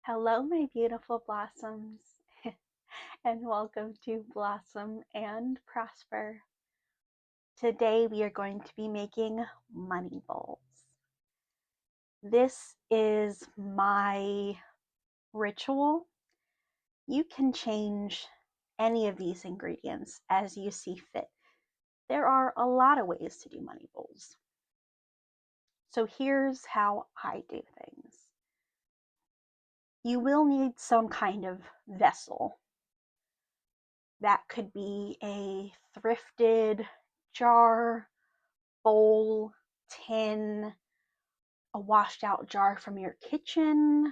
Hello, my beautiful blossoms, and welcome to Blossom and Prosper. Today, we are going to be making money bowls. This is my ritual. You can change any of these ingredients as you see fit. There are a lot of ways to do money bowls. So, here's how I do things. You will need some kind of vessel. That could be a thrifted jar, bowl, tin, a washed out jar from your kitchen,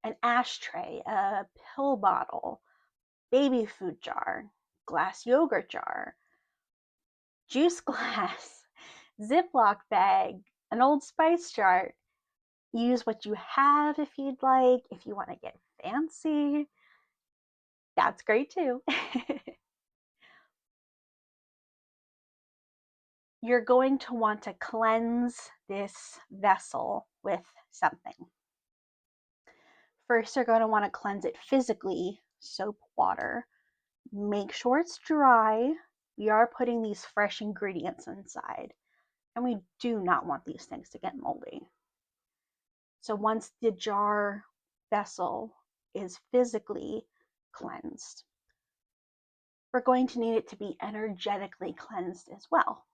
an ashtray, a pill bottle, baby food jar, glass yogurt jar, juice glass, Ziploc bag, an Old Spice jar. Use what you have if you'd like. If you want to get fancy, that's great too. You're going to want to cleanse this vessel with something. First, you're going to want to cleanse it physically, soap, water. Make sure it's dry. We are putting these fresh ingredients inside, and we do not want these things to get moldy. So once the jar vessel is physically cleansed, we're going to need it to be energetically cleansed as well.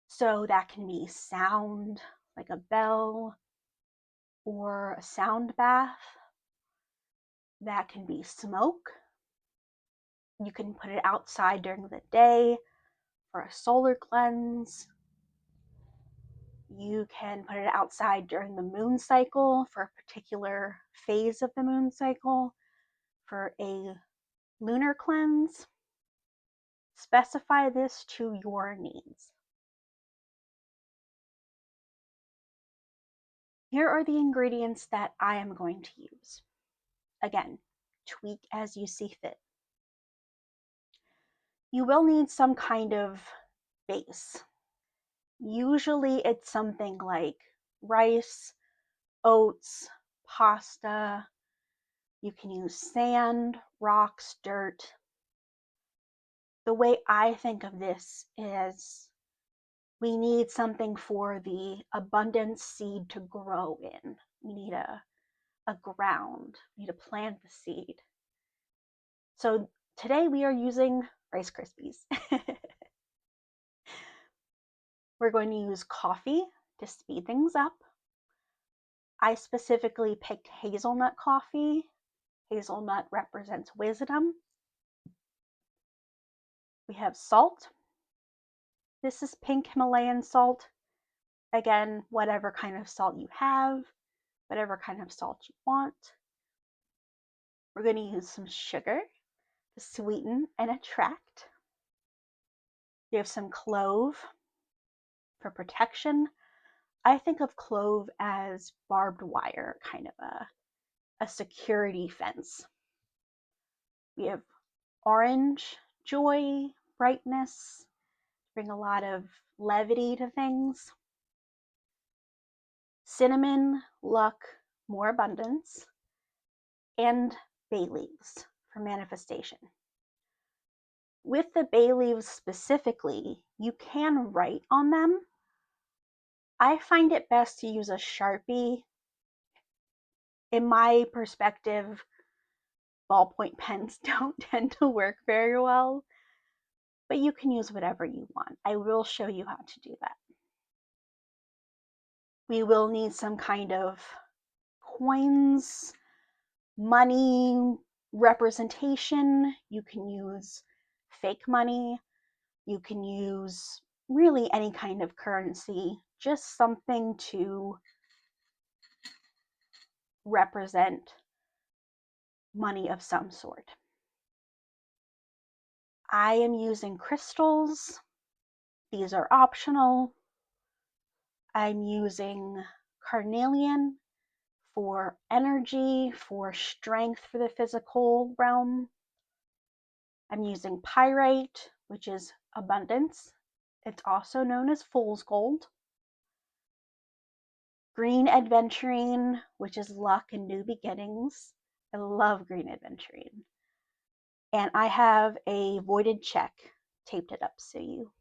So that can be sound, like a bell, or a sound bath. That can be smoke. You can put it outside during the day for a solar cleanse. You can put it outside during the moon cycle for a particular phase of the moon cycle for a lunar cleanse. Specify this to your needs. Here are the ingredients that I am going to use. Again, tweak as you see fit. You will need some kind of base. Usually it's something like rice, oats, pasta. You can use sand, rocks, dirt. The way I think of this is we need something for the abundance seed to grow in. We need a ground. We need to plant the seed. So today we are using Rice Krispies. We're going to use coffee to speed things up. I specifically picked hazelnut coffee. Hazelnut represents wisdom. We have salt. This is pink Himalayan salt. Again, whatever kind of salt you have, whatever kind of salt you want. We're going to use some sugar to sweeten and attract. We have some clove for protection. I think of clove as barbed wire, kind of a security fence. We have orange, joy, brightness, bring a lot of levity to things. Cinnamon, luck, more abundance. And bay leaves for manifestation. With the bay leaves specifically, you can write on them. I find it best to use a Sharpie. In my perspective, ballpoint pens don't tend to work very well, but you can use whatever you want. I will show you how to do that. We will need some kind of coins, money representation. You can use fake money. You can use really any kind of currency, just something to represent money of some sort. I am using crystals. These are optional. I'm using carnelian for energy, for strength for the physical realm. I'm using pyrite, which is abundance. It's also known as fool's gold. green aventurine, which is luck and new beginnings. I love green aventurine. And I have a voided check taped it up so you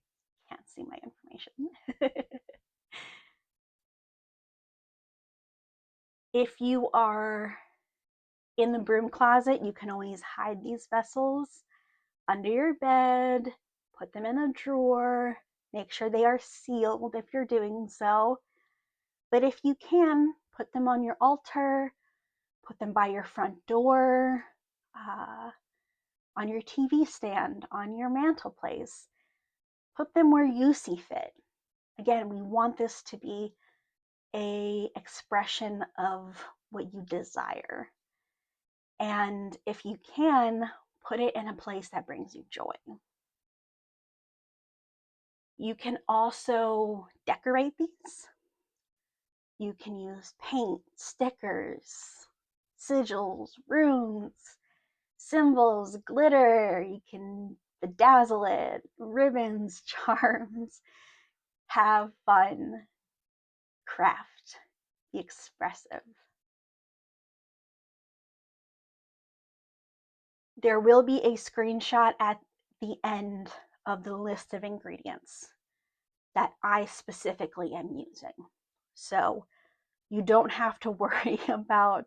can't see my information. If you are in the broom closet, you can always hide these vessels under your bed, put them in a drawer, make sure they are sealed if you're doing so. But if you can, put them on your altar, put them by your front door, on your TV stand, on your mantelpiece. Put them where you see fit. Again, we want this to be an expression of what you desire. And if you can, put it in a place that brings you joy. You can also decorate these. You can use paint, stickers, sigils, runes, symbols, glitter. You can bedazzle it, ribbons, charms. Have fun, craft, be expressive. There will be a screenshot at the end of the list of ingredients that I specifically am using. So you don't have to worry about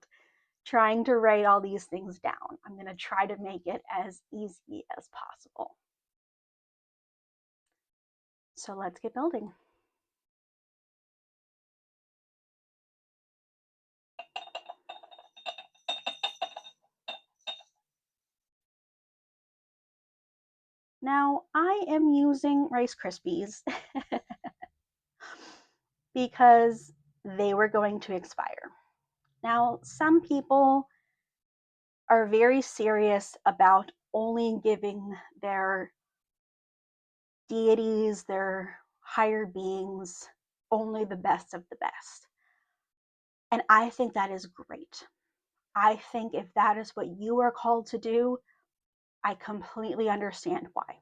trying to write all these things down. I'm going to try to make it as easy as possible. So let's get building. Now I am using Rice Krispies because they were going to expire. Now, some people are very serious about only giving their deities, their higher beings, only the best of the best. And I think that is great. I think if that is what you are called to do, I completely understand why.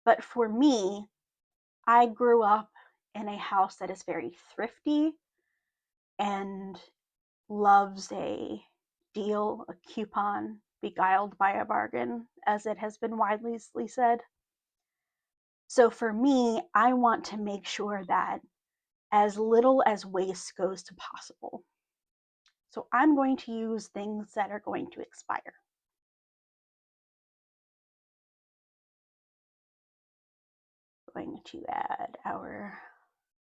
But for me, I grew up in a house that is very thrifty and loves a deal, a coupon, beguiled by a bargain, as it has been widely said. So for me, I want to make sure that as little as waste goes to possible. So I'm going to use things that are going to expire. Going to add our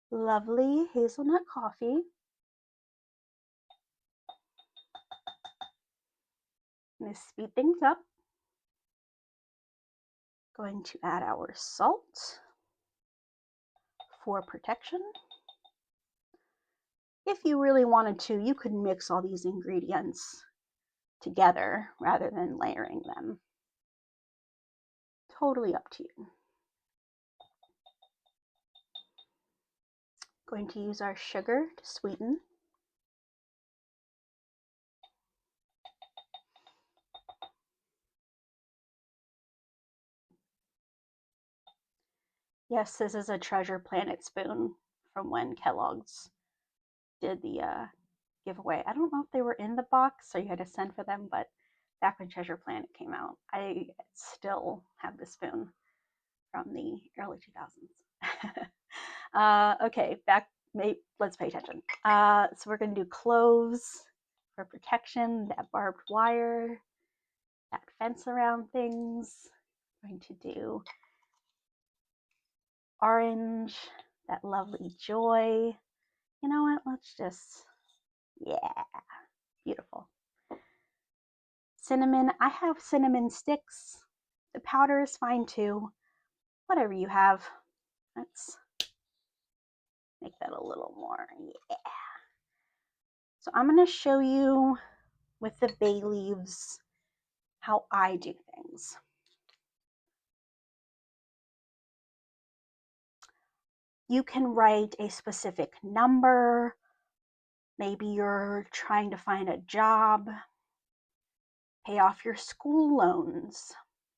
lovely hazelnut coffee. I'm going to speed things up. Going to add our salt for protection. If you really wanted to, you could mix all these ingredients together rather than layering them. Totally up to you. Going to use our sugar to sweeten. Yes, this is a Treasure Planet spoon from when Kellogg's did the giveaway. I don't know if they were in the box or you had to send for them, but back when Treasure Planet came out, I still have the spoon from the early 2000s. Okay, let's pay attention. So we're going to do cloves for protection, that barbed wire, that fence around things. We're going to do orange, that lovely joy. You know what? Let's just, yeah, beautiful. Cinnamon, I have cinnamon sticks. The powder is fine too. Whatever you have. Let's make that a little more, yeah. So I'm going to show you with the bay leaves how I do things. You can write a specific number. Maybe you're trying to find a job, pay off your school loans,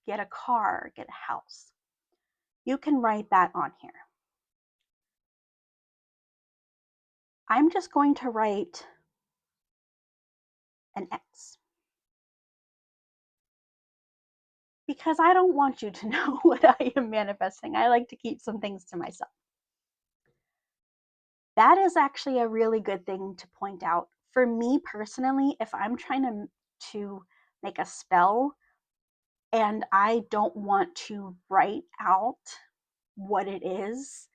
get a car, get a house. You can write that on here. I'm just going to write an X because I don't want you to know what I am manifesting. I like to keep some things to myself. That is actually a really good thing to point out. For me personally, if I'm trying to make a spell and I don't want to write out what it is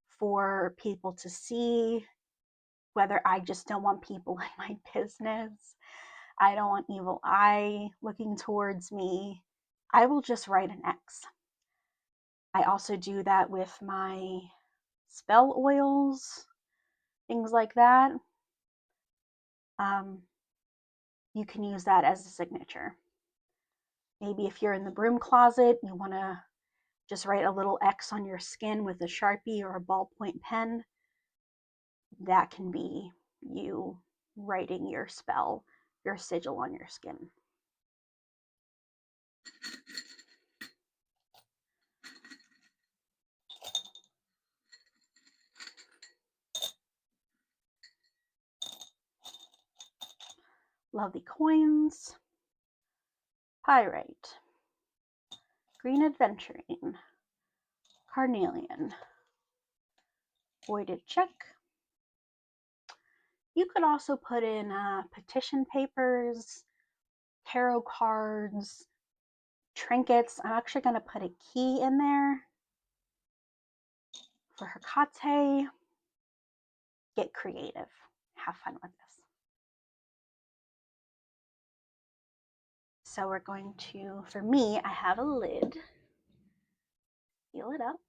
for people to see, whether I just don't want people in my business, I don't want evil eye looking towards me, I will just write an X. I also do that with my spell oils, things like that. You can use that as a signature. Maybe if you're in the broom closet, you want to just write a little X on your skin with a Sharpie or a ballpoint pen. That can be you writing your spell, your sigil on your skin. Lovely coins. Pyrite. Green Adventurine. Carnelian. Voided check. You could also put in petition papers, tarot cards, trinkets. I'm actually going to put a key in there for Hecate. Get creative. Have fun with this. So we're going to, for me, I have a lid. Seal it up.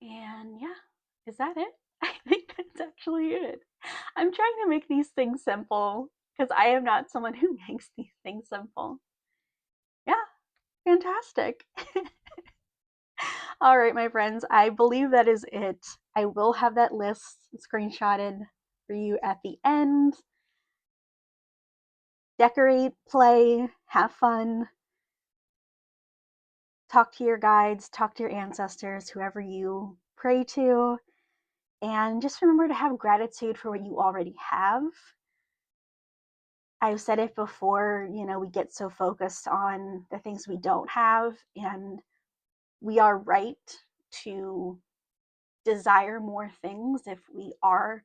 And yeah, is that it? I think that's actually it. I'm trying to make these things simple because I am not someone who makes these things simple. Yeah, fantastic. All right, my friends, I believe that is it. I will have that list screenshotted for you at the end. Decorate, play, have fun. Talk to your guides, talk to your ancestors, whoever you pray to. And just remember to have gratitude for what you already have. I've said it before, we get so focused on the things we don't have, and we are right to desire more things if we are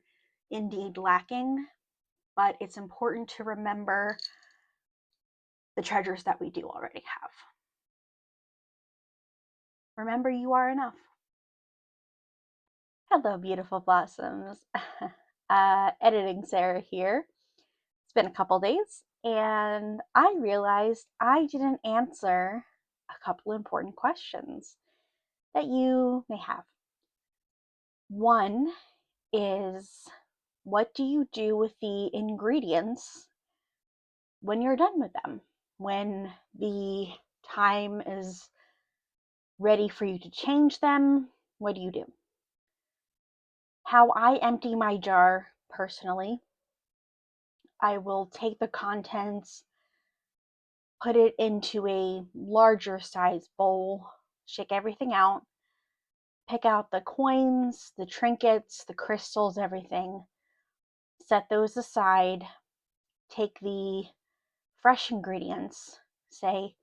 indeed lacking. But it's important to remember the treasures that we do already have. Remember, you are enough. Hello, beautiful blossoms. Editing Sarah here. It's been a couple days, and I realized I didn't answer a couple important questions that you may have. One is, what do you do with the ingredients when you're done with them? When the time is ready for you to change them, what do you do? How I empty my jar personally, I will take the contents, put it into a larger size bowl, shake everything out, pick out the coins, the trinkets, the crystals, everything, set those aside, take the fresh ingredients, say,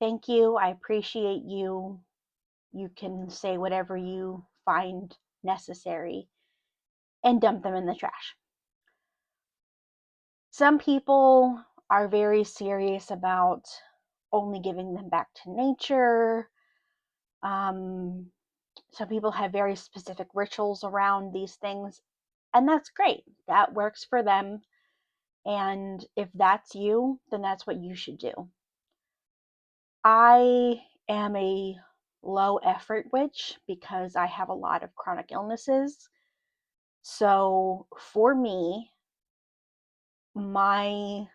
thank you, I appreciate you. You can say whatever you find necessary, and dump them in the trash. Some people are very serious about only giving them back to nature. Some people have very specific rituals around these things, and that's great. That works for them. And if that's you, then that's what you should do. I am a low effort witch because I have a lot of chronic illnesses. So for me, my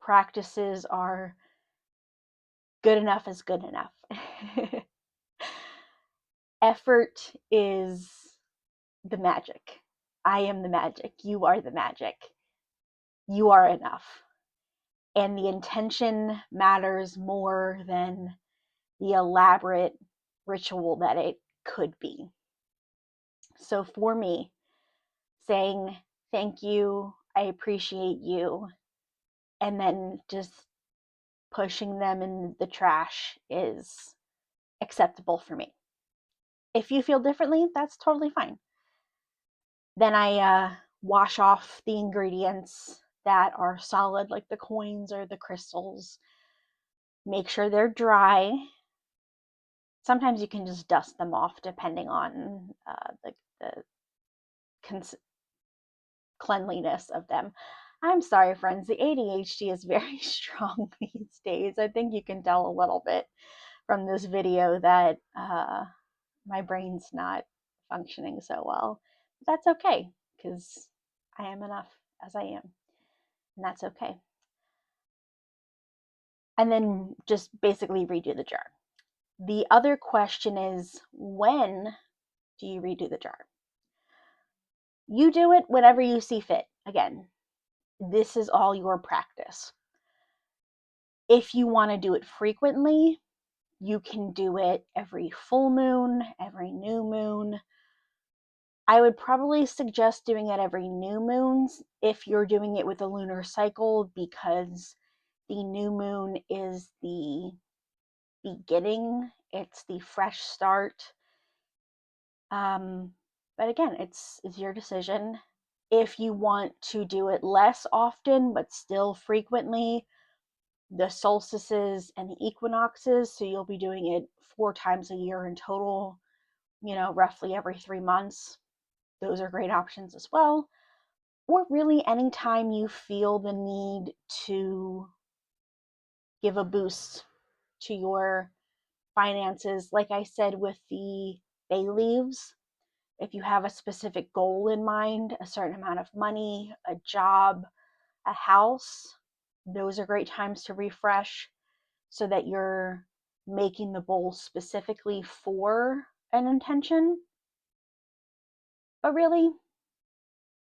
practices are good enough is good enough. Effort is the magic. I am the magic. You are the magic. You are enough. And the intention matters more than the elaborate ritual that it could be. So for me, saying thank you, I appreciate you, and then just pushing them in the trash is acceptable for me. If you feel differently, that's totally fine. Then I wash off the ingredients that are solid, like the coins or the crystals. Make sure they're dry. Sometimes you can just dust them off depending on the cleanliness of them. I'm sorry, friends, the ADHD is very strong these days. I think you can tell a little bit from this video that my brain's not functioning so well. But that's okay, because I am enough as I am, and that's okay. And then just basically redo the jar. The other question is, when do you redo the jar? You do it whenever you see fit. Again, this is all your practice. If you want to do it frequently, you can do it every full moon, every new moon. I would probably suggest doing it every new moons if you're doing it with a lunar cycle, because the new moon is the beginning, it's the fresh start. But again, it's your decision. If you want to do it less often but still frequently, the solstices and the equinoxes, so you'll be doing it 4 times a year in total, roughly every 3 months. Those are great options as well. Or really anytime you feel the need to give a boost to your finances. Like I said with the bay leaves, if you have a specific goal in mind, a certain amount of money, a job, a house, those are great times to refresh so that you're making the bowl specifically for an intention. But really,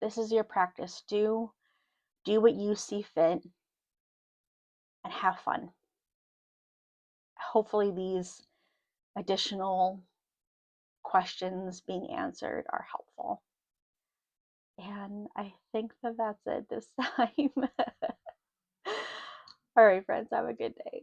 this is your practice. Do what you see fit and have fun. Hopefully these additional questions being answered are helpful. And I think that that's it this time. All right, friends, have a good day.